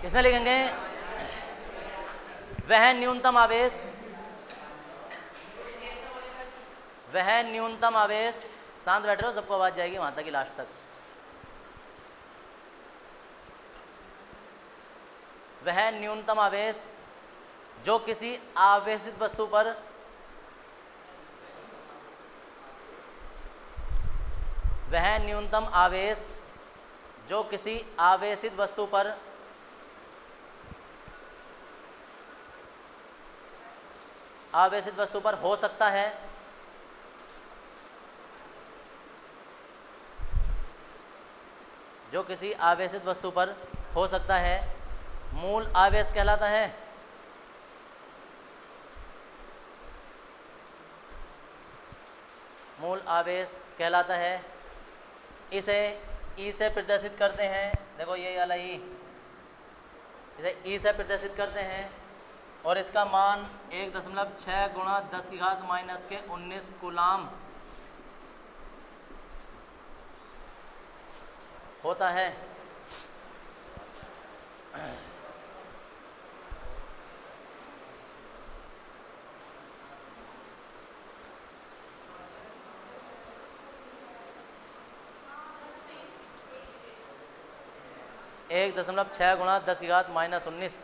इसमें लिखेंगे वह न्यूनतम आवेश, वह न्यूनतम आवेश, शांत बैठ रहे हो, सबको आवाज जाएगी वहां तक की लास्ट तक। वह न्यूनतम आवेश जो किसी आवेशित वस्तु पर, वह न्यूनतम आवेश जो किसी आवेशित वस्तु पर हो सकता है, जो किसी आवेशित वस्तु पर हो सकता है, मूल आवेश कहलाता है। मूल आवेश कहलाता है। इसे ई से प्रदर्शित करते हैं, देखो ये वाला ई, इसे ई से प्रदर्शित करते हैं और इसका मान 1.6 गुणा 10⁻⁻19 कूलाम होता है। एक 1.6 गुणा 10⁻⁻19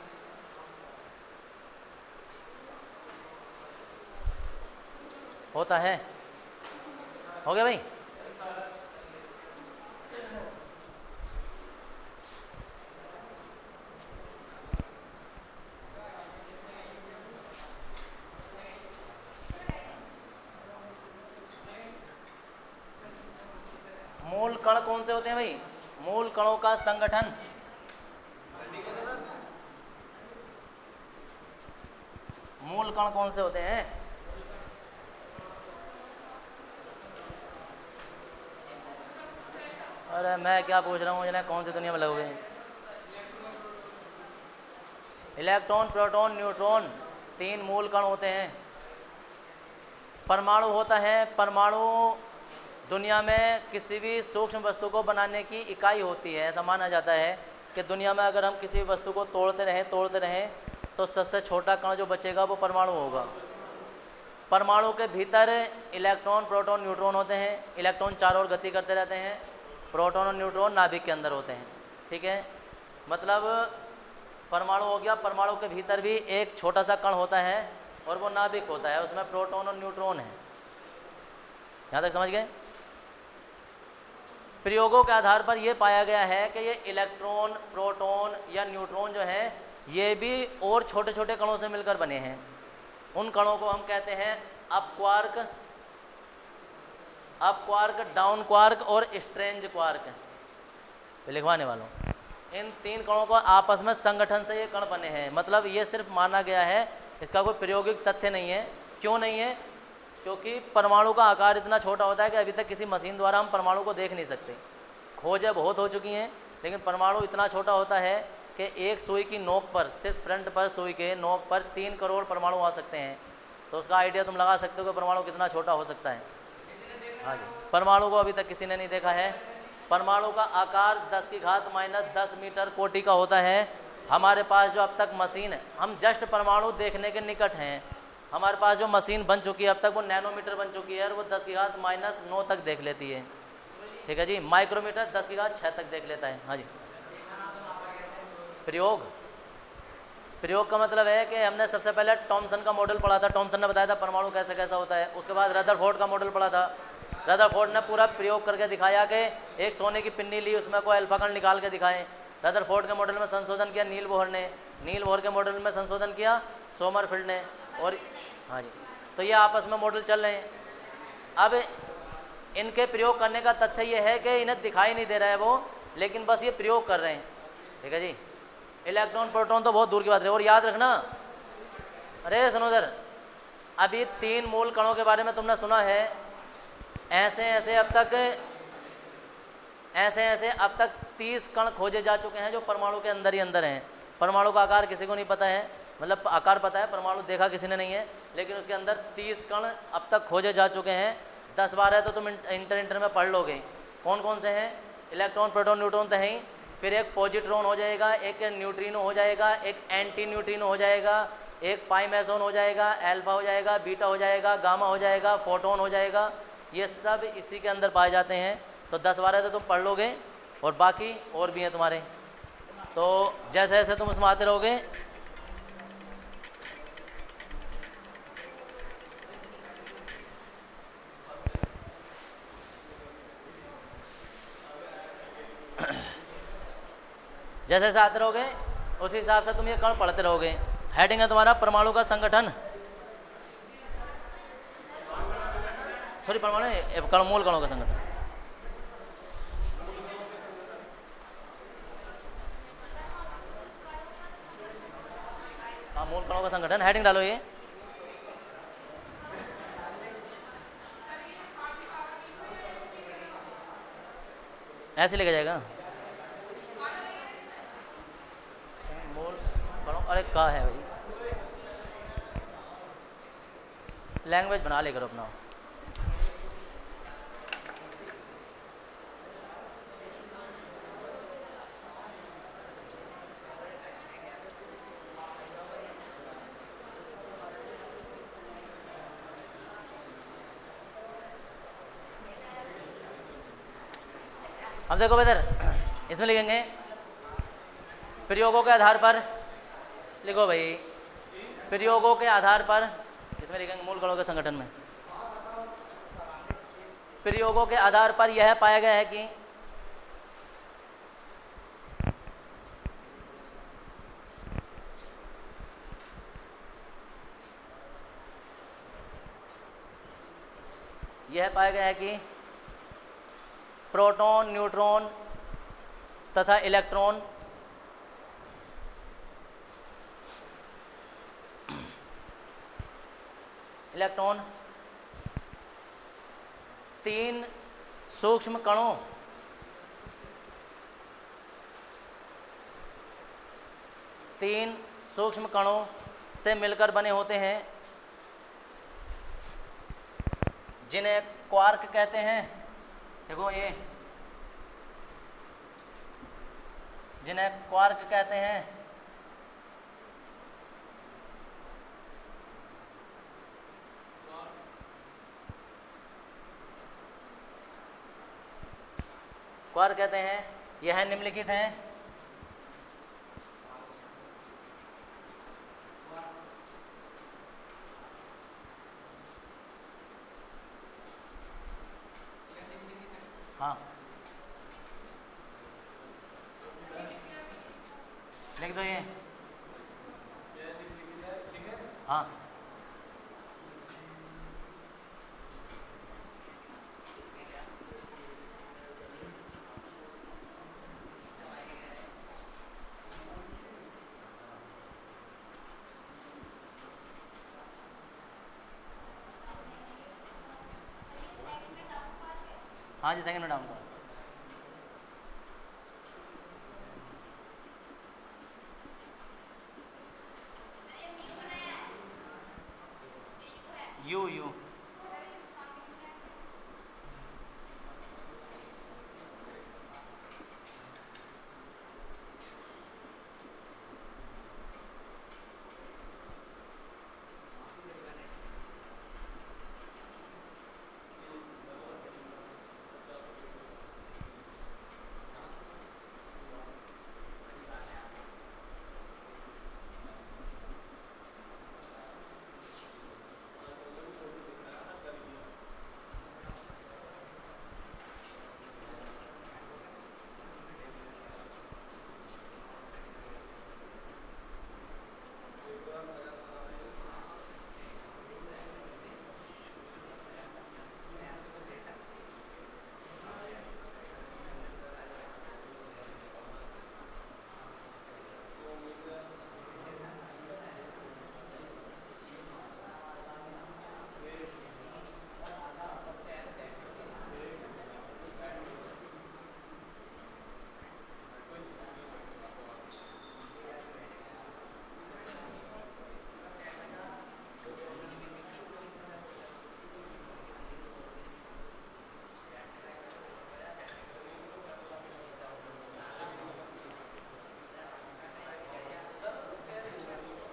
होता है। हो गया भाई? मूल कण कौन से होते हैं भाई? मूल कणों का संगठन, मूल कण कौन से होते हैं? अरे मैं क्या पूछ रहा हूँ, मुझे कौन सी दुनिया में लगोगे? इलेक्ट्रॉन, प्रोटॉन, न्यूट्रॉन, 3 मूल कण होते हैं। परमाणु होता है, परमाणु दुनिया में किसी भी सूक्ष्म वस्तु को बनाने की इकाई होती है। ऐसा माना जाता है कि दुनिया में अगर हम किसी वस्तु को तोड़ते रहें तो सबसे छोटा कण जो बचेगा वो परमाणु होगा। परमाणु के भीतर इलेक्ट्रॉन, प्रोटॉन, न्यूट्रॉन होते हैं। इलेक्ट्रॉन चारों ओर गति करते रहते हैं, प्रोटॉन और न्यूट्रॉन नाभिक के अंदर होते हैं। ठीक है, मतलब परमाणु हो गया, परमाणु के भीतर भी एक छोटा सा कण होता है और वो नाभिक होता है, उसमें प्रोटॉन और न्यूट्रॉन है। यहाँ तक समझ गए? प्रयोगों के आधार पर यह पाया गया है कि ये इलेक्ट्रॉन, प्रोटॉन या न्यूट्रॉन जो है ये भी और छोटे छोटे कणों से मिलकर बने हैं। उन कणों को हम कहते हैं अप क्वार्क, डाउन क्वार्क और स्ट्रेंज क्वार्क। लिखवाने वालों, इन 3 कणों को आपस में संगठन से ये कण बने हैं। मतलब ये सिर्फ माना गया है, इसका कोई प्रायोगिक तथ्य नहीं है। क्यों नहीं है? क्योंकि परमाणु का आकार इतना छोटा होता है कि अभी तक किसी मशीन द्वारा हम परमाणु को देख नहीं सकते। खोजें बहुत हो चुकी हैं, लेकिन परमाणु इतना छोटा होता है कि एक सुई की नोक पर, सिर्फ फ्रंट पर सुई के नोक पर 3 करोड़ परमाणु आ सकते हैं। तो उसका आइडिया तुम लगा सकते हो कि परमाणु कितना छोटा हो सकता है। हाँ जी, परमाणु को अभी तक किसी ने नहीं देखा है। परमाणु का आकार 10⁻⁻10 मीटर कोटि का होता है। हमारे पास जो अब तक मशीन है, हम जस्ट परमाणु देखने के निकट हैं। हमारे पास जो मशीन बन चुकी है अब तक वो नैनोमीटर बन चुकी है और वो 10⁻⁹ तक देख लेती है। ठीक है जी, माइक्रोमीटर 10�6 तक देख लेता है। हाँ जी, प्रयोग का मतलब है कि हमने सबसे पहले टॉमसन का मॉडल पढ़ा था। टॉमसन ने बताया था परमाणु कैसे कैसा होता है। उसके बाद रदरफोर्ड का मॉडल पढ़ा था। रदरफोर्ड ने पूरा प्रयोग करके दिखाया कि एक सोने की पिन्नी ली, उसमें कोई अल्फा कण निकाल के दिखाएं। रदरफोर्ड के मॉडल में संशोधन किया नील बोहर ने, नील बोहर के मॉडल में संशोधन किया सोमरफेल्ड ने। और हाँ जी, तो ये आपस में मॉडल चल रहे हैं। अब इनके प्रयोग करने का तथ्य ये है कि इन्हें दिखाई नहीं दे रहा है वो, लेकिन बस ये प्रयोग कर रहे हैं। ठीक है जी, इलेक्ट्रॉन, प्रोटॉन तो बहुत दूर की बात है। और याद रखना, अरे सुनो इधर, अभी 3 मूल कणों के बारे में तुमने सुना है। ऐसे ऐसे अब तक 30 कण खोजे जा चुके हैं जो परमाणु के अंदर ही अंदर हैं। परमाणु का आकार किसी को नहीं पता है, मतलब आकार पता है, परमाणु देखा किसी ने नहीं है, लेकिन उसके अंदर 30 कण अब तक खोजे जा चुके हैं। 10-12 तो तुम इंटर में पढ़ लोगे। कौन कौन से हैं? इलेक्ट्रॉन, प्रोटॉन, न्यूट्रॉन तो हैं ही, फिर एक पॉजिट्रॉन हो जाएगा, एक न्यूट्रिनो हो जाएगा, एक एंटी न्यूट्रिनो हो जाएगा, एक पाई मेसोन हो जाएगा, अल्फा हो जाएगा, बीटा हो जाएगा, गामा हो जाएगा, फोटोन हो जाएगा। ये सब इसी के अंदर पाए जाते हैं। तो 10-12 तो तुम पढ़ लोगे और बाकी और भी हैं तुम्हारे। तो जैसे जैसे तुम उसमें आते रहोगे जैसे जैसे आते रहोगे उस हिसाब से तुम ये कण पढ़ते रहोगे। हेडिंग है तुम्हारा परमाणु का संगठन, सॉरी परमाणु कण, मूल कणों का संगठन। हाँ, मूल कणों का संगठन, हेडिंग डालो ये। ऐसे लेके जाएगा मूल कणों। अरे का है भाई, लैंग्वेज बना ले करो अपना। अब देखो बेहतर, इसमें लिखेंगे प्रयोगों के आधार पर, लिखो भाई प्रयोगों के आधार पर, इसमें लिखेंगे मूल कणों के संगठन में प्रयोगों के आधार पर यह पाया गया है कि प्रोटॉन, न्यूट्रॉन तथा इलेक्ट्रॉन तीन सूक्ष्म कणों से मिलकर बने होते हैं, जिन्हें क्वार्क कहते हैं। देखो ये, जिन्हें क्वार्क कहते हैं। क्वार्क कहते हैं, यह निम्नलिखित हैं। हाँ, लिख दो ये। हाँ, हाँ जी, सेकंड में डाउन करो। यू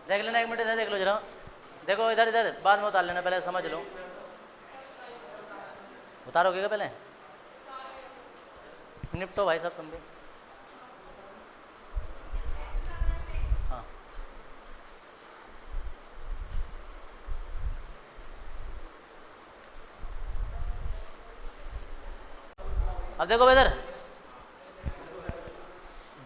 देख लेना, 1 मिनट इधर देख लो जरा, देखो इधर इधर, बाद में उतार लेना, पहले समझ लो। उतारोगे क्या पहले? निपटो भाई साहब तुम भी। हाँ अब देखो इधर,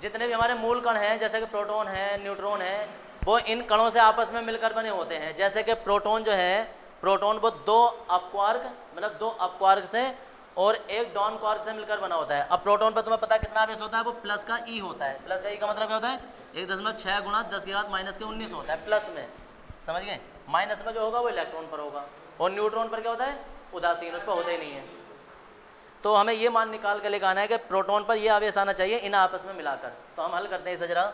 जितने भी हमारे मूल कण हैं, जैसे कि प्रोटॉन है, न्यूट्रॉन है, वो इन कणों से आपस में मिलकर बने होते हैं। जैसे कि प्रोटॉन जो है, प्रोटॉन वो 2 अपक्वार्क, मतलब 2 अपक्वार्क से और 1 डाउन क्वार्क से मिलकर बना होता है। अब प्रोटॉन पर तुम्हें पता है कितना आवेश होता है? वो प्लस का ई होता है। प्लस का ई का मतलब क्या होता है? 1.6 गुणा 10⁻⁻19 होता है प्लस में, समझ गए? माइनस में जो होगा वो इलेक्ट्रॉन पर होगा। और न्यूट्रॉन पर क्या होता है? उदासीन, उस पर होता ही नहीं है। तो हमें ये मान निकाल के लेकर आना है कि प्रोटॉन पर ये आवेश आना चाहिए इन आपस में मिलाकर। तो हम हल करते हैं इसे जरा।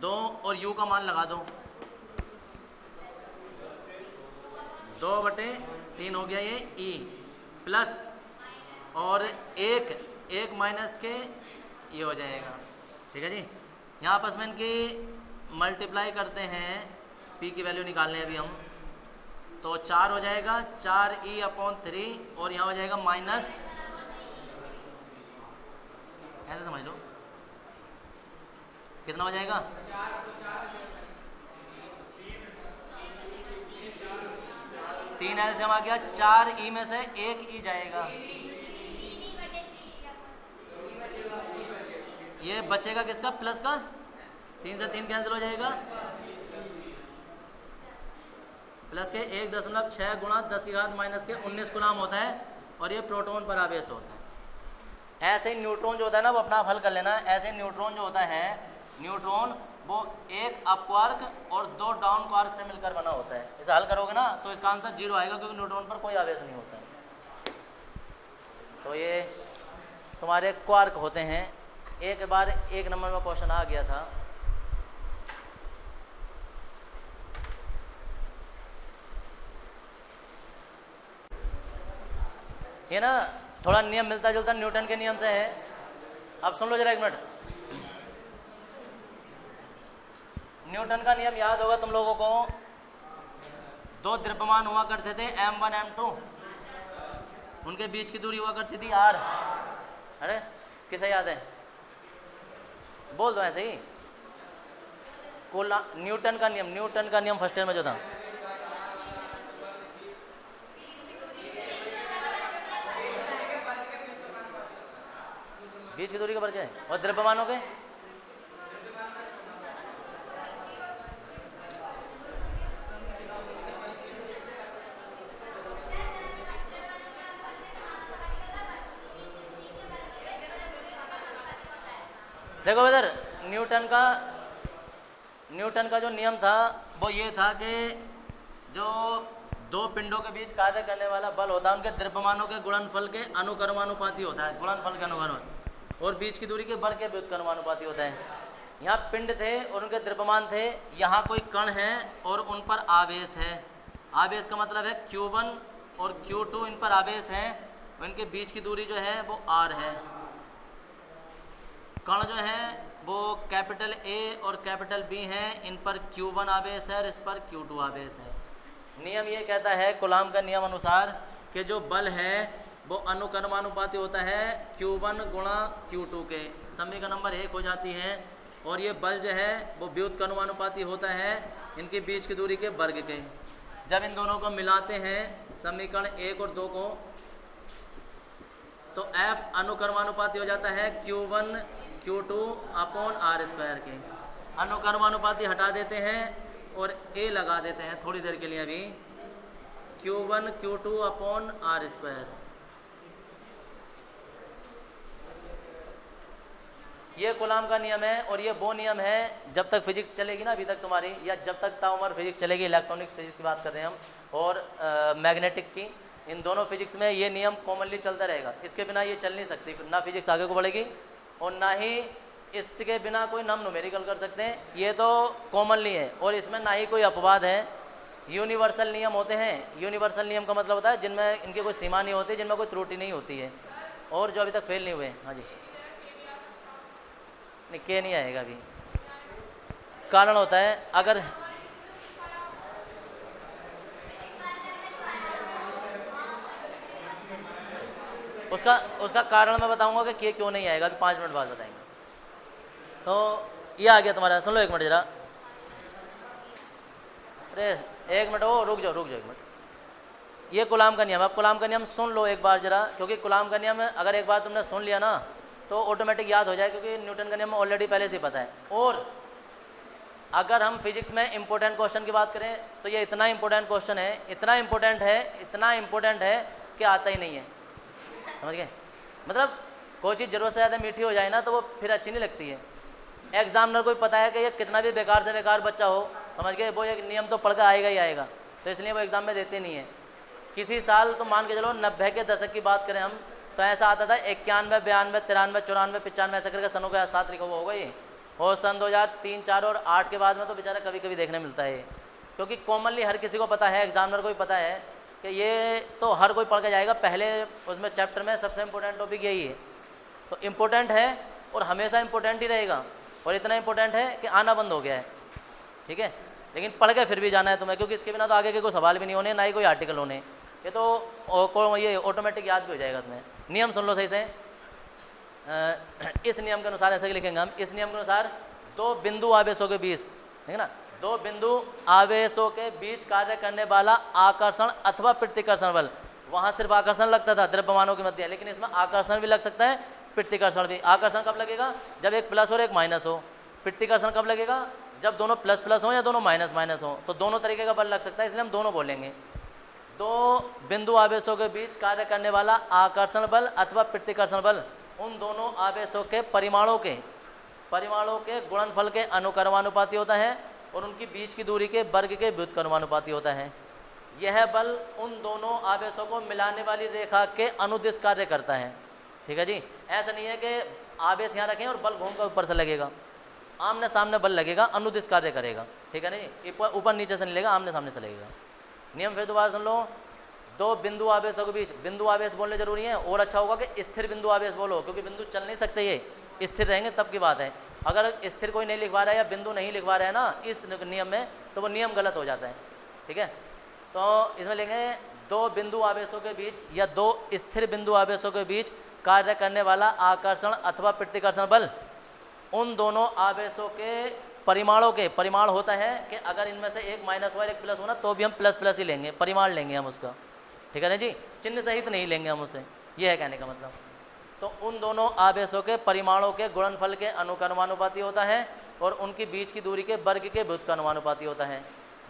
2 और u का मान लगा दो, 2/3 हो गया ये e, प्लस और 1 माइनस के ये हो जाएगा, ठीक है जी। यहाँ आपस में इनकी मल्टीप्लाई करते हैं, p की वैल्यू निकालने हैं अभी हम, तो 4 हो जाएगा, 4e/3 और यहाँ हो जाएगा माइनस, ऐसे समझ लो कितना हो जाएगा? 3 ऐसे आ गया, 4e में से 1e जाएगा, ये बचेगा किसका? प्लस का। 3 से 3 कैंसिल हो जाएगा, प्लस के 1.6 गुणा 10⁻⁻19 कूलम होता है और ये प्रोटॉन पर आवेश होता है। ऐसे ही न्यूट्रॉन जो होता है ना, वो अपना आप हल कर लेना। ऐसे न्यूट्रॉन जो होता है, न्यूट्रॉन वो 1 अप क्वार्क और 2 डाउन क्वार्क से मिलकर बना होता है। इसे हल करोगे ना तो इसका आंसर 0 आएगा, क्योंकि न्यूट्रॉन पर कोई आवेश नहीं होता है। तो ये तुम्हारे क्वार्क होते हैं। एक बार 1 नंबर में क्वेश्चन आ गया था, ये ना थोड़ा नियम मिलता जुलता न्यूटन के नियम से है। अब सुन लो जरा 1 मिनट। न्यूटन का नियम याद होगा तुम लोगों को। 2 द्रव्यमान हुआ करते थे, m1 m2, उनके बीच की दूरी हुआ करती थी r। अरे किसे याद है? बोल दो ऐसे ही। न्यूटन का नियम फर्स्ट ईयर में जो था, बीच की दूरी का फर्क है। और द्रव्यमानों के देखो इधर, न्यूटन का जो नियम था वो ये था कि जो 2 पिंडों के बीच कार्य करने वाला बल होता है, उनके द्रव्यमानों के गुणनफल के अनुक्रमानुपाती होता है, गुणनफल के अनुक्रमानुपाती, और बीच की दूरी के वर्ग के व्युत्क्रमानुपाती होता है। यहाँ पिंड थे और उनके द्रव्यमान थे, यहाँ कोई कण है और उन पर आवेश है। आवेश का मतलब है Q1 और Q2, इन पर आवेश है, इनके बीच की दूरी जो है वो r है। कण जो है वो कैपिटल A और कैपिटल B हैं, इन पर Q1 आवेश है और इस पर Q2 आवेश है। नियम ये कहता है कूलॉम का नियम अनुसार कि जो बल है वो अनुक्रमानुपाती होता है Q1 गुणा Q2 के। समीकरण नंबर 1 हो जाती है। और ये बल जो है वो व्युत्क्रमानुपाती होता है इनके बीच की दूरी के वर्ग के। जब इन दोनों को मिलाते हैं समीकरण 1 और 2 को, तो F अनुक्रमानुपाती हो जाता है Q1 Q2 अपॉन r² के। अनुक्रमानुपाती हटा देते हैं और A लगा देते हैं थोड़ी देर के लिए अभी, Q1 Q2 अपॉन r²। ये कूलॉम का नियम है। और ये वो नियम है जब तक फिजिक्स चलेगी ना अभी तक तुम्हारी, या जब तक ताउम्र फिजिक्स चलेगी, इलेक्ट्रॉनिक्स फिजिक्स की बात कर रहे हैं हम, और मैग्नेटिक की, इन दोनों फिजिक्स में ये नियम कॉमनली चलता रहेगा। इसके बिना ये चल नहीं सकती, ना फिजिक्स आगे को बढ़ेगी और ना ही इसके बिना कोई नम न्यूमेरिकल कर सकते हैं। ये तो कॉमनली है और इसमें ना ही कोई अपवाद है। यूनिवर्सल नियम होते हैं। यूनिवर्सल नियम का मतलब होता है जिनमें इनकी कोई सीमा नहीं होती, जिनमें कोई त्रुटि नहीं होती है, और जो अभी तक फेल नहीं हुए। हाँ जी, नहीं के नहीं आएगा अभी। कारण होता है अगर उसका कारण मैं बताऊंगा कि ये क्यों नहीं आएगा, अभी 5 मिनट बाद बताएंगे। तो ये आ गया तुम्हारा, सुन लो 1 मिनट जरा। अरे 1 मिनट, ओ रुक जाओ 1 मिनट। ये कूलाम का नियम, अब कूलाम का नियम सुन लो एक बार जरा, क्योंकि कूलाम का नियम अगर एक बार तुमने सुन लिया ना तो ऑटोमेटिक याद हो जाए, क्योंकि न्यूटन का नियम ऑलरेडी पहले से पता है। और अगर हम फिजिक्स में इंपॉर्टेंट क्वेश्चन की बात करें तो ये इतना इंपॉर्टेंट क्वेश्चन है, इतना इंपॉर्टेंट है कि आता ही नहीं है, समझ गए? मतलब कोई चीज़ ज़रूरत से ज़्यादा मीठी हो जाए ना तो वो फिर अच्छी नहीं लगती है। एग्जामिनर को भी पता है कि ये कितना भी बेकार से बेकार बच्चा हो, समझ गए, वो एक नियम तो पढ़ कर आएगा ही आएगा, तो इसलिए वो एग्जाम में देते नहीं है। किसी साल तो मान के चलो 90 के दशक की बात करें हम, तो ऐसा आता था 91, 92, 93, 94, 95 ऐसा करके सनों के साथ लिखा हुआ होगा ये। और सन 2003, 4 और 8 के बाद में तो बेचारा कभी कभी देखने मिलता है, क्योंकि कॉमनली हर किसी को पता है, एग्जामिनर को भी पता है कि ये तो हर कोई पढ़ के जाएगा। पहले उसमें चैप्टर में सबसे इम्पोर्टेंट टॉपिक यही है, तो इम्पोर्टेंट है और हमेशा इम्पोर्टेंट ही रहेगा, और इतना इम्पोर्टेंट है कि आना बंद हो गया है, ठीक है। लेकिन पढ़ के फिर भी जाना है तुम्हें, क्योंकि इसके बिना तो आगे के कोई सवाल भी नहीं होने, ना ही कोई आर्टिकल होने, ये तो ये ऑटोमेटिक याद भी हो जाएगा तुम्हें। नियम सुन लो सही से। इस नियम के अनुसार ऐसे लिखेंगे हम, इस नियम के अनुसार 2 बिंदु आवेशों के बीच, ठीक है ना, 2 बिंदु आवेशों के बीच कार्य करने वाला आकर्षण अथवा प्रतिकर्षण बल, वहां सिर्फ आकर्षण लगता था द्रव्यमानों के मध्य, लेकिन इसमें आकर्षण भी लग सकता है, प्रतिकर्षण भी। आकर्षण कब लगेगा? जब एक प्लस और एक माइनस हो। प्रतिकर्षण कब लगेगा? जब दोनों प्लस प्लस हो या दोनों माइनस माइनस हो, तो दोनों तरीके का बल लग सकता है, इसलिए हम दोनों बोलेंगे। 2 बिंदु आवेशों के बीच कार्य करने वाला आकर्षण बल अथवा प्रतिकर्षण बल उन दोनों आवेशों के परिमाणों के गुणनफल के अनुक्रमानुपाती होता है और उनकी बीच की दूरी के वर्ग के व्युत्क्रमानुपाती होता है। यह बल उन दोनों आवेशों को मिलाने वाली रेखा के अनुदिश कार्य करता है, ठीक है जी। ऐसा नहीं है कि आवेश यहाँ रखें और बल घूम कर ऊपर से लगेगा, आमने सामने बल लगेगा, अनुदिश कार्य करेगा, ठीक है नहीं, ऊपर नीचे से नहीं लगेगा, आमने सामने से लगेगा। नियम फिर दोबारा सुन लो। 2 बिंदु आवेशों के बीच, बिंदु आवेश बोलने जरूरी है, और अच्छा होगा कि स्थिर बिंदु आवेश बोलो, क्योंकि बिंदु चल नहीं सकते, ये स्थिर रहेंगे तब की बात है। अगर स्थिर कोई नहीं लिखवा रहा है या बिंदु नहीं लिखवा रहा है ना इस नियम में, तो वो नियम गलत हो जाता है, ठीक है। तो इसमें लेंगे 2 बिंदु आवेशों के बीच या 2 स्थिर बिंदु आवेशों के बीच कार्य करने वाला आकर्षण अथवा प्रतिकर्षण बल उन दोनों आवेशों के परिमाण होता है कि अगर इनमें से एक माइनस हुआ एक प्लस होना तो भी हम प्लस प्लस ही लेंगे, परिमाण लेंगे हम उसका, ठीक है ना जी, चिन्ह सहित नहीं लेंगे हम उसे, ये है कहने का मतलब। तो उन दोनों आवेशों के परिमाणों के गुणनफल के अनुक्रमानुपाती होता है और उनकी बीच की दूरी के वर्ग के व्युत्क्रमानुपाती होता है।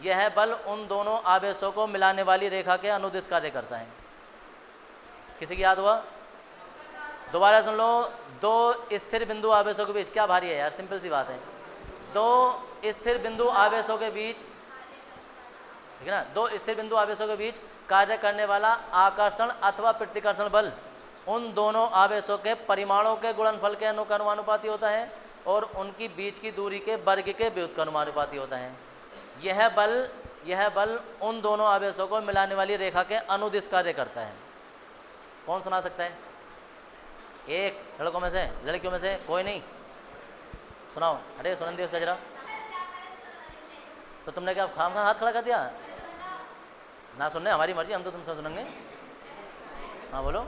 यह बल उन दोनों आवेशों को मिलाने वाली रेखा के अनुदिश कार्य करता है। किसी की याद हुआ? दोबारा सुन लो। 2 स्थिर बिंदु आवेशों के बीच, क्या भारी है यार, सिंपल सी बात है। 2 स्थिर बिंदु आवेशों के बीच, ठीक है ना, 2 स्थिर बिंदु आवेशों के बीच कार्य करने वाला आकर्षण अथवा प्रतिकर्षण बल उन दोनों आवेशों के परिमाणों के गुणनफल के अनुक्रमानुपाती होता है और उनकी बीच की दूरी के वर्ग के व्युत्क्रमानुपाती होता है। यह बल उन दोनों आवेशों को मिलाने वाली रेखा के अनुदिश कार्य करता है। कौन सुना सकता है? एक लड़कों में से, लड़कियों में से कोई नहीं? सुनाओ। अरे सुनन दियो उसका जरा। तो तुमने क्या खाम खा हाथ खड़ा कर दिया? ना सुनने हमारी मर्जी, हम तो तुमसे सुनेंगे। हाँ बोलो,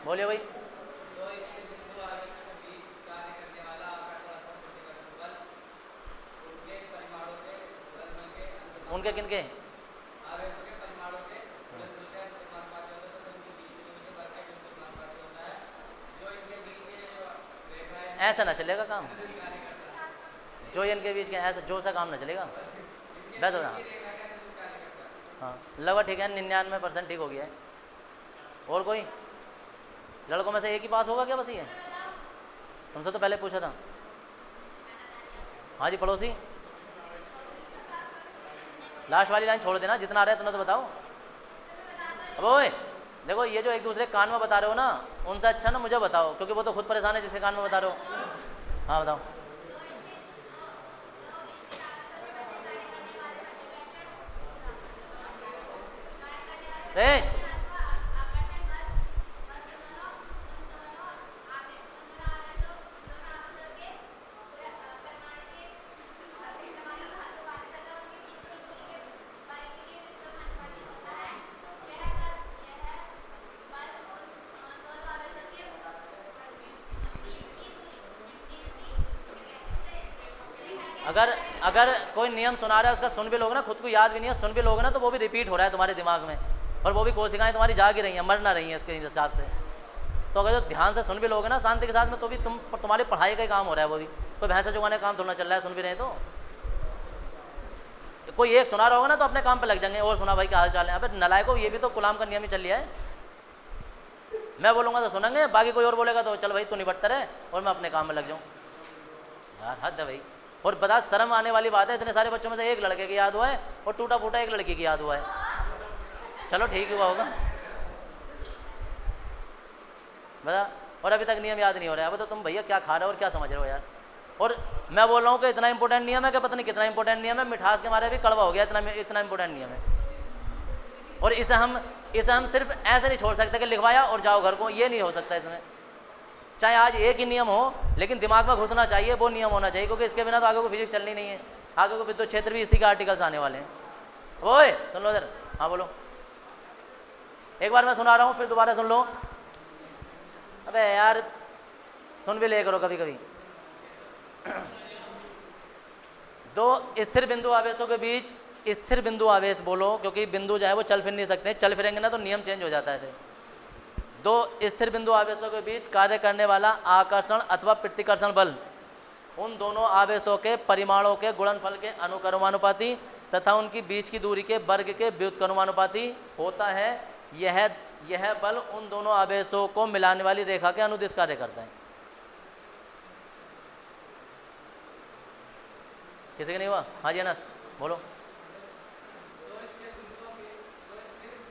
बोलिए भाई। उनके किनके? ऐसा ना चलेगा काम, जो इनके बीच के ऐसा जो सा काम ना चलेगा। बस हो ना, हाँ लगभग ठीक है, 99% ठीक हो गया है। और कोई लड़कों में से एक ही पास होगा क्या? बस ये तुमसे तो पहले पूछा था। हाँ जी पड़ोसी, लास्ट वाली लाइन छोड़ देना, जितना आ रहा है तुमने तो बताओ। अब ओए देखो, ये जो एक दूसरे कान में बता रहे हो ना, उनसे अच्छा ना मुझे बताओ, क्योंकि वो तो खुद परेशान है जिसके कान में बता रहे हो। हाँ बताओ। अगर अगर कोई नियम सुना रहा है उसका सुन भी लोगे ना, खुद को याद भी नहीं है, सुन भी लोगे ना, तो वो भी रिपीट हो रहा है तुम्हारे दिमाग में, और वो भी कोशिकाएं तुम्हारी जाग ही रही हैं, मर ना रही हैं इसके हिसाब से। तो अगर जो ध्यान से सुन भी लोगे ना शांति के साथ में, तो भी तुम्हारी पढ़ाई का ही काम हो रहा है, वो भी कोई भैंसा चुगाने का काम थोड़ा चल रहा है, सुन भी रहे तो। कोई एक सुना रहा होगा ना तो अपने काम पे लग जाएंगे, और सुना भाई क्या हाल चाल है। अबे नलायको, ये भी तो गुलाम का नियम ही चल लिया है। मैं बोलूंगा तो सुनेंगे, बाकी कोई और बोलेगा तो चल भाई तू निपटता रहे और मैं अपने काम में लग जाऊं। यार हद है भाई। और बता, शर्म आने वाली बात है, इतने सारे बच्चों में से एक लड़के की याद हुआ है और टूटा फूटा एक लड़की की याद हुआ है। चलो ठीक हुआ होगा, बता। और अभी तक नियम याद नहीं हो रहा है। अब तो तुम भैया क्या खा रहे हो और क्या समझ रहे हो यार। और मैं बोल रहा हूँ कि इतना इंपॉर्टेंट नियम है कि पता नहीं कितना इंपॉर्टेंट नियम है, मिठास के मारे भी कड़वा हो गया, इतना इंपॉर्टेंट नियम है। और इसे हम सिर्फ ऐसे नहीं छोड़ सकते कि लिखवाया और जाओ घर को, ये नहीं हो सकता इसमें। चाहे आज एक ही नियम हो, लेकिन दिमाग में घुसना चाहिए, वो नियम होना चाहिए, क्योंकि इसके बिना तो आगे को फिजिक्स चलनी नहीं है। आगे को विद्युत क्षेत्र भी इसी के आर्टिकल्स आने वाले हैं। ओए सुन लो इधर, हाँ बोलो। एक बार मैं सुना रहा हूँ, फिर दोबारा सुन लो। अबे यार सुन भी ले करो कभी कभी। दो स्थिर बिंदु आवेशों के बीच स्थिर बिंदु आवेश बोलो, क्योंकि बिंदु जो है वो चल फिर नहीं सकते, चल फिरेंगे ना तो नियम चेंज हो जाता है फिर। दो स्थिर बिंदु आवेशों के बीच कार्य करने वाला आकर्षण अथवा प्रतिकर्षण बल उन दोनों आवेशों के परिमाणों के गुणनफल के अनुक्रमानुपाती तथा उनकी बीच की दूरी के वर्ग के व्युत्क्रमानुपाती होता है। यह बल उन दोनों आवेशों को मिलाने वाली रेखा के अनुदिश कार्य करता है। किसी का नहीं हुआ? हाँ जी अनस बोलो।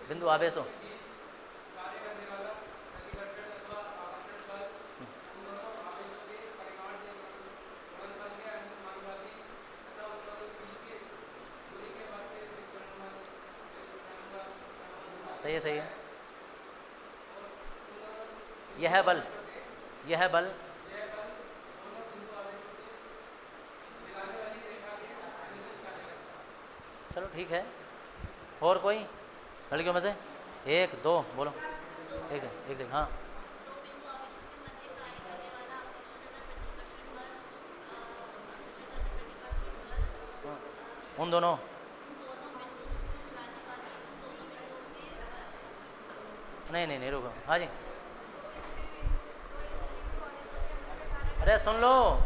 बिंदु आवेशों सही है, सही है। यह बल चलो ठीक है। और कोई लड़कियों में से एक दो बोलो। एक सेकंड हाँ। उन दोनों नहीं रुको। हाँ जी अरे सुन लो।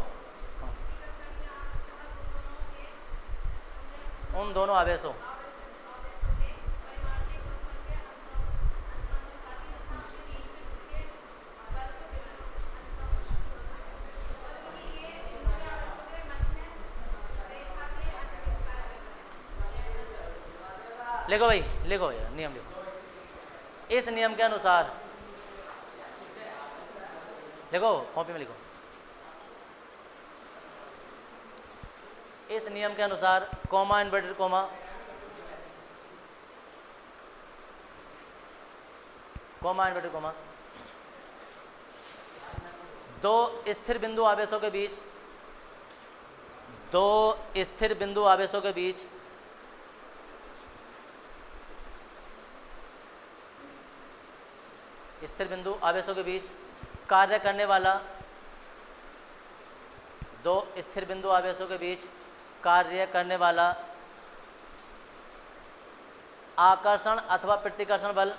उन दोनों आवेशों लिखो भाई, लिखो यार नियम लिखो। इस नियम के अनुसार लिखो, कॉपी में लिखो। इस नियम के अनुसार comma inverted comma inverted comma दो स्थिर बिंदु आवेशों के बीच स्थिर बिंदु आवेशों के बीच कार्य करने वाला दो स्थिर बिंदु आवेशों के बीच कार्य करने वाला आकर्षण अथवा प्रतिकर्षण बल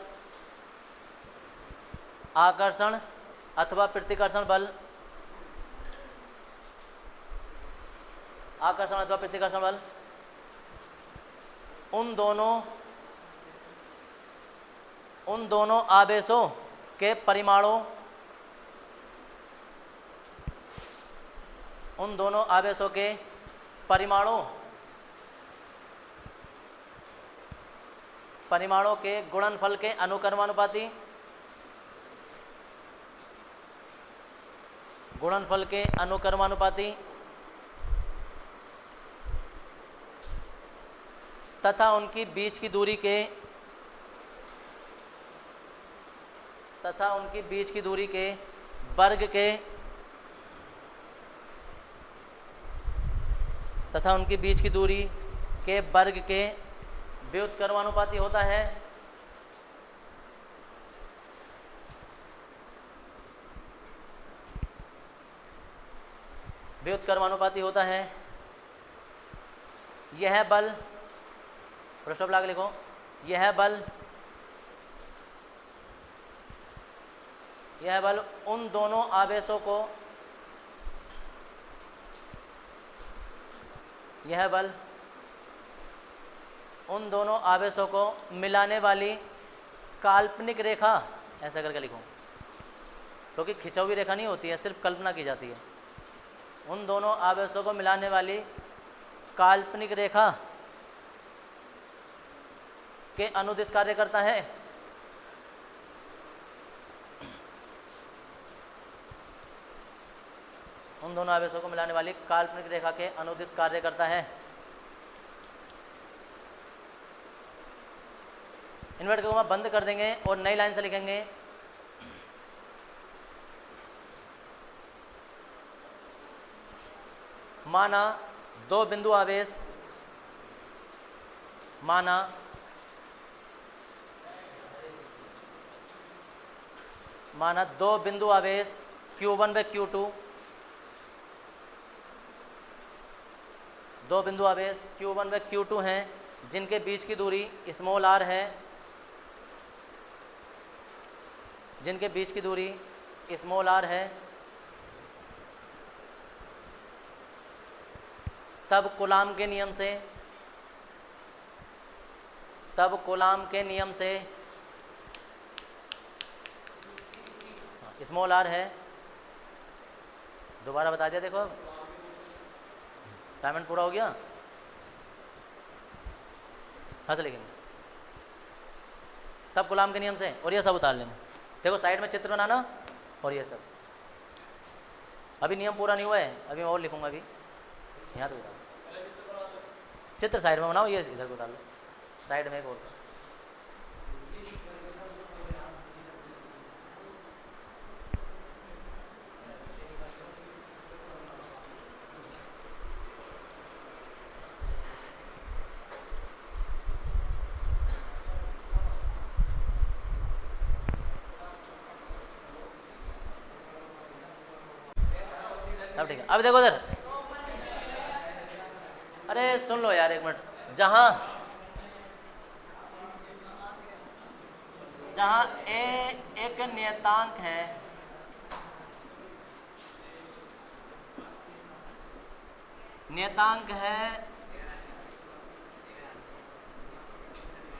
उन दोनों आवेशों के परिमाणों परिमाणों के गुणनफल के अनुक्रमानुपाती तथा उनकी बीच की दूरी के वर्ग के व्युत्क्रमानुपाती होता है। यह बल, फुल स्टॉप लगा लिखो, यह बल उन दोनों आवेशों को, यह बल उन दोनों आवेशों को मिलाने वाली काल्पनिक रेखा, ऐसा करके लिखो, क्योंकि खिंचाव हुई रेखा नहीं होती है, सिर्फ कल्पना की जाती है। उन दोनों आवेशों को मिलाने वाली काल्पनिक रेखा के अनुदिश कार्य करता है। उन दोनों आवेशों को मिलाने वाली काल्पनिक रेखा के अनुदिश कार्य करता है। इन्वर्ट को बंद कर देंगे और नई लाइन से लिखेंगे, माना दो बिंदु आवेश, माना दो बिंदु आवेश Q1 व Q2, दो बिंदु आवेश Q1 व Q2 हैं, जिनके बीच की दूरी स्मॉल r है, जिनके बीच की दूरी स्मॉल r है, तब कूलाम के नियम से, स्मॉल r है, दोबारा बता दिया, देखो पेमेंट पूरा हो गया, हाँ से लिखेंगे, तब कूलाम के नियम से, और ये सब उतार लेना। देखो साइड में चित्र बनाना और ये सब, अभी नियम पूरा नहीं हुआ है, अभी मैं और लिखूंगा, अभी यहाँ तो उतार, चित्र साइड में बनाओ, ये इधर को उतार लो, साइड में एक और, सब ठीक है। अब देखो इधर, अरे सुन लो यार एक मिनट, जहां ए एक नियतांक है,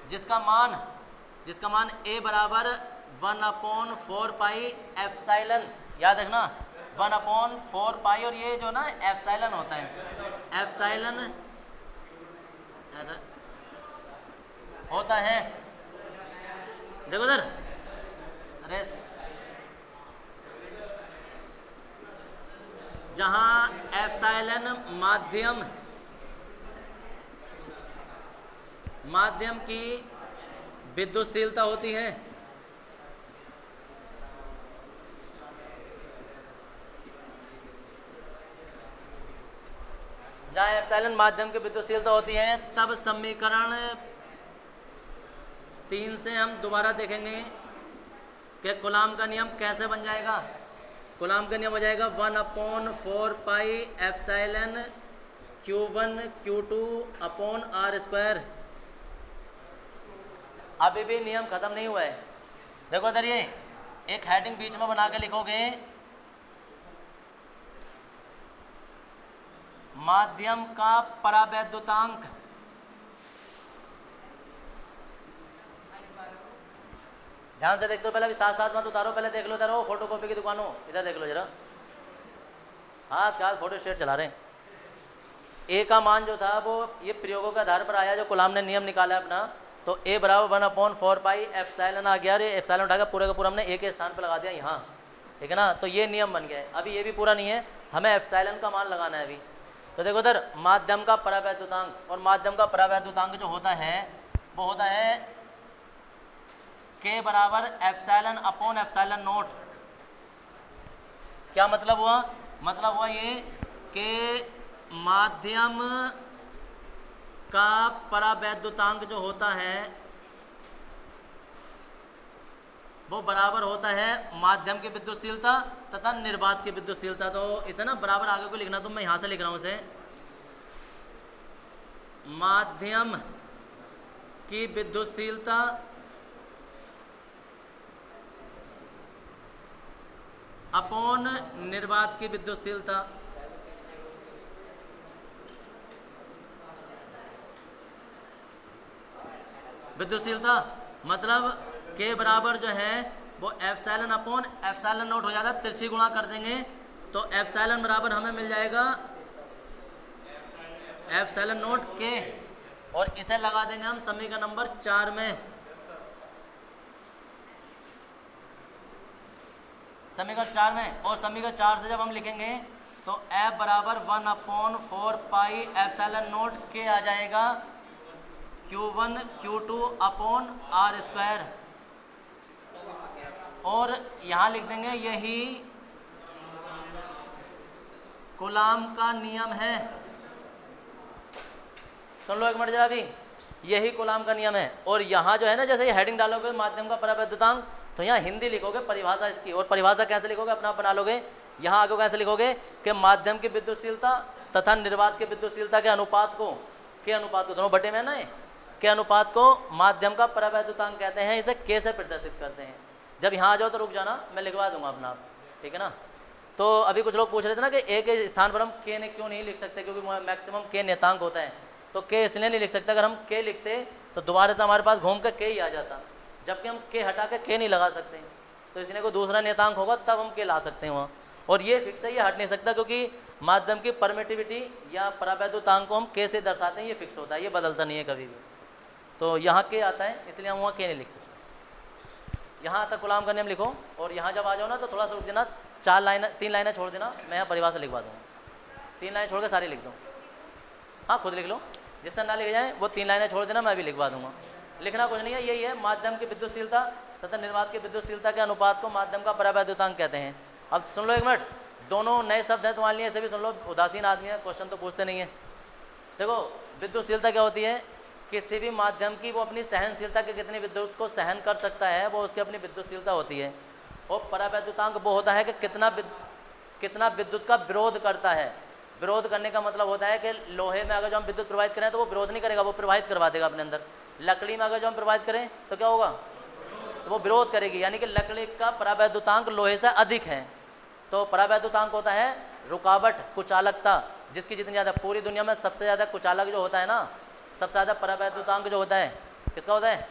जिसका मान a बराबर 1/4 पाई एप्सिलॉन, याद रखना 1/4 पाई, और ये जो ना एप्सिलॉन होता है, एप्सिलॉन ऐसा होता है, देखो इधर, अरे जहां एप्सिलॉन माध्यम की विद्युतशीलता होती है, जहां एप्सिलॉन माध्यम की विद्युतशीलता होती है, तब समीकरण 3 से हम दोबारा देखेंगे कि कूलाम का नियम कैसे बन जाएगा। कूलाम का नियम हो जाएगा 1/4 pi epsilon Q1 Q2 upon r²। अभी भी नियम खत्म नहीं हुआ है, देखो इधर ये एक हेडिंग बीच में बना के लिखोगे, माध्यम का परावैद्युतांक, ध्यान से देखते हो, पहले अभी साथ साथ मत उतारो, पहले देख लो, इधर हो फोटो कॉपी की दुकान हो, इधर देख लो जरा, हाथ का फोटो स्टेट चला रहे हैं। ए का मान जो था वो ये प्रयोगों के आधार पर आया, जो कूलाम ने नियम निकाला अपना, तो ए बराबर 1/4 पाई एप्सिलॉन आ गया, एप्सिलॉन उठाकर पूरे का पूरा हमने ए के स्थान पर लगा दिया यहाँ, ठीक है ना, तो ये नियम बन गया है। अभी ये भी पूरा नहीं है, हमें एप्सिलॉन का मान लगाना है अभी। तो देखो इधर माध्यम का परावैद्युतांक, और माध्यम का परावैद्युतांक जो होता है वो होता है के बराबर एप्सिलॉन अपॉन एप्सिलॉन नोट। क्या मतलब हुआ? मतलब हुआ ये कि माध्यम का परावैद्युतांक जो होता है वो बराबर होता है माध्यम की विद्युतशीलता तथा निर्वात की विद्युतशीलता। तो इसे ना बराबर आगे को लिखना, तो मैं यहाँ से लिख रहा हूँ इसे, माध्यम की विद्युतशीलता अपॉन निर्वात की विद्युतशीलता। विद्युतशीलता मतलब के बराबर जो है वो एप्सिलॉन अपॉन एप्सिलॉन नॉट हो जाता है, तिरछी गुणा कर देंगे तो एप्सिलॉन बराबर हमें मिल जाएगा एप्सिलॉन नॉट के, और इसे लगा देंगे हम समीकरण नंबर 4 में। समीकरण 4 में, और समीकरण 4 से जब हम लिखेंगे तो F बराबर 1/4 पाई एप्सिलॉन नॉट के आ जाएगा Q1 Q2 upon R square, और यहां लिख देंगे यही कूलाम का नियम है। सुन लो एक मिनट जरा भी, यही कूलाम का नियम है। और यहाँ जो है ना, जैसे ये हेडिंग डालोगे माध्यम का परावैद्युतांक, तो यहाँ हिंदी लिखोगे परिभाषा इसकी, और परिभाषा कैसे लिखोगे अपना बना लोगे। यहाँ आगे कैसे लिखोगे कि माध्यम की विद्युतशीलता तथा निर्वात की विद्युतशीलता के अनुपात को, दोनों बटे में ना के अनुपात को माध्यम का परावैद्युतांक कहते हैं, इसे के से प्रदर्शित करते हैं। जब यहाँ आ जाओ तो रुक जाना, मैं लिखवा दूंगा अपना आप, ठीक है ना। तो अभी कुछ लोग पूछ रहे थे ना कि एक स्थान पर हम के ने क्यों नहीं लिख सकते, क्योंकि मैक्सिमम के नियतांक होता है, तो के इसलिए नहीं लिख सकते। अगर हम के लिखते तो दोबारा से हमारे पास घूम कर के ही आ जाता, जबकि हम के हटा के के नहीं लगा सकते, तो इसलिए कोई दूसरा नियतांक होगा तब हम के ला सकते हैं वहाँ। और ये फिक्स है, ये हट नहीं सकता, क्योंकि माध्यम की परमिटिविटी या परावैद्युतांक को हम के से दर्शाते हैं, ये फिक्स होता है, ये बदलता नहीं है कभी भी। तो यहाँ के आता है, इसलिए हम वहाँ के नहीं लिख सकते। यहाँ तक कूलाम का नियम लिखो, और यहाँ जब आ जाओ ना तो थोड़ा सा रुक जाना, 3 लाइनें छोड़ देना, मैं यहाँ परिभाषा लिखवा दूँगा। 3 लाइनें छोड़ के सारी लिख दो, हाँ खुद लिख लो, जिस तरह ना लिखे जाए वो 3 लाइनें छोड़ देना, मैं भी लिखवा दूंगा। लिखना कुछ नहीं है, यही है माध्यम की विद्युतशीलता तथा निर्वात की विद्युतशीलता के अनुपात को माध्यम का परावैद्युतांक कहते हैं। अब सुन लो एक मिनट, दोनों नए शब्द हैं तुम्हारे लिए, ऐसे भी सुन लो, उदासीन आदमी है, क्वेश्चन तो पूछते नहीं है। देखो विद्युतशीलता क्या होती है, किसी भी माध्यम की वो अपनी सहनशीलता के कितनी विद्युत को सहन कर सकता है, वो उसकी अपनी विद्युतशीलता होती है। और परावैद्युतांक वो होता है कि कितना विद्युत का विरोध करता है। विरोध करने का मतलब होता है कि लोहे में अगर जो हम विद्युत प्रवाहित करें तो वो विरोध नहीं करेगा, वो प्रवाहित करवा देगा अपने अंदर। लकड़ी में अगर जो हम प्रवाहित करें तो क्या होगा, तो वो विरोध करेगी, यानी कि लकड़ी का परावैद्युतांक लोहे से अधिक है। तो परावैद्युतांक होता है रुकावट, कुचालकता, जिसकी जितनी ज़्यादा, पूरी दुनिया में सबसे ज़्यादा कुचालक जो होता है ना, सबसे ज़्यादा परावैद्युतांक जो होता है किसका होता है,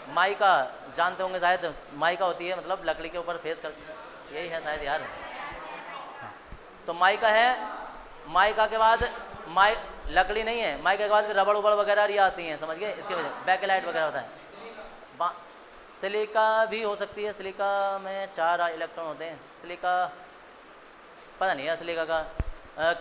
माइका जानते होंगे शायद, माइका होती है, मतलब लकड़ी के ऊपर फेस कर, यही है शायद यार। तो माइका है, माइका के बाद लकड़ी नहीं है, माइका के बाद फिर रबड़ उबड़ वगैरह ये आती हैं, समझ गए, इसके वजह बैकेलाइट वगैरह होता है। सिलिका भी हो सकती है, सिलिका में 4 इलेक्ट्रॉन होते हैं, सिलिका पता नहीं है सिलिका का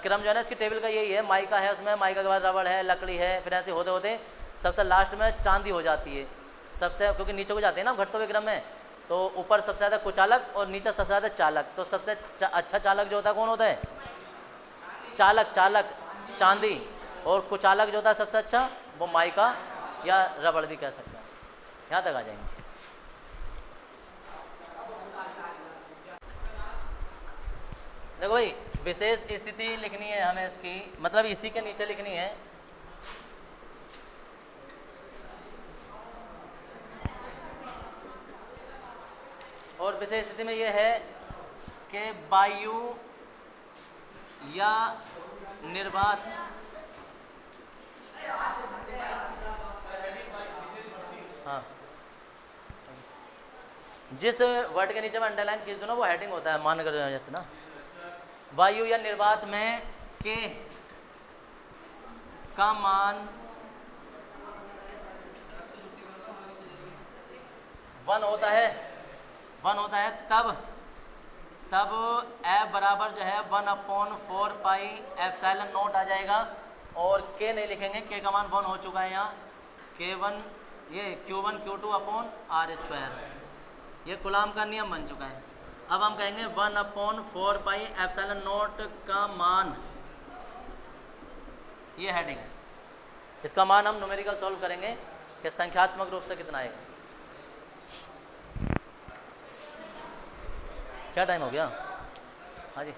क्रम जो है ना इसकी टेबल का यही है। माइका है, उसमें माइका के बाद रबड़ है, लकड़ी है, फिर ऐसे होते होते सबसे लास्ट में चांदी हो जाती है सबसे, क्योंकि नीचे को जाते हैं ना घटते हुए क्रम में, तो ऊपर सबसे ज़्यादा कुचालक और नीचे सबसे ज़्यादा चालक। तो सबसे अच्छा चालक जो होता है कौन होता है, चालक चांदी, और कुचालक जो होता है सबसे अच्छा वो माइका या रबड़ भी कह सकते हैं। यहाँ तक आ जाएंगे। देखो भाई, विशेष स्थिति लिखनी है हमें इसकी, मतलब इसी के नीचे लिखनी है। और विशेष स्थिति में यह है कि वायु या निर्वात हाँ, जिस वर्ड के नीचे में अंडरलाइन खींच दो ना वो हेडिंग होता है, मान कर जैसे ना, वायु या निर्वात में के का मान 1 होता है, तब F बराबर जो है 1/4 पाई एप्सिलॉन नॉट आ जाएगा। और के नहीं लिखेंगे, के का मान 1 हो चुका है यहाँ, K1 ये Q1 Q2 upon R square, ये कूलाम का नियम बन चुका है। अब हम कहेंगे 1/4 पाई एप्सिलॉन नॉट का मान, ये हेडिंग है, इसका मान हम न्यूमेरिकल सॉल्व करेंगे कि संख्यात्मक रूप से कितना आएगा। क्या टाइम हो गया, हाँ जी।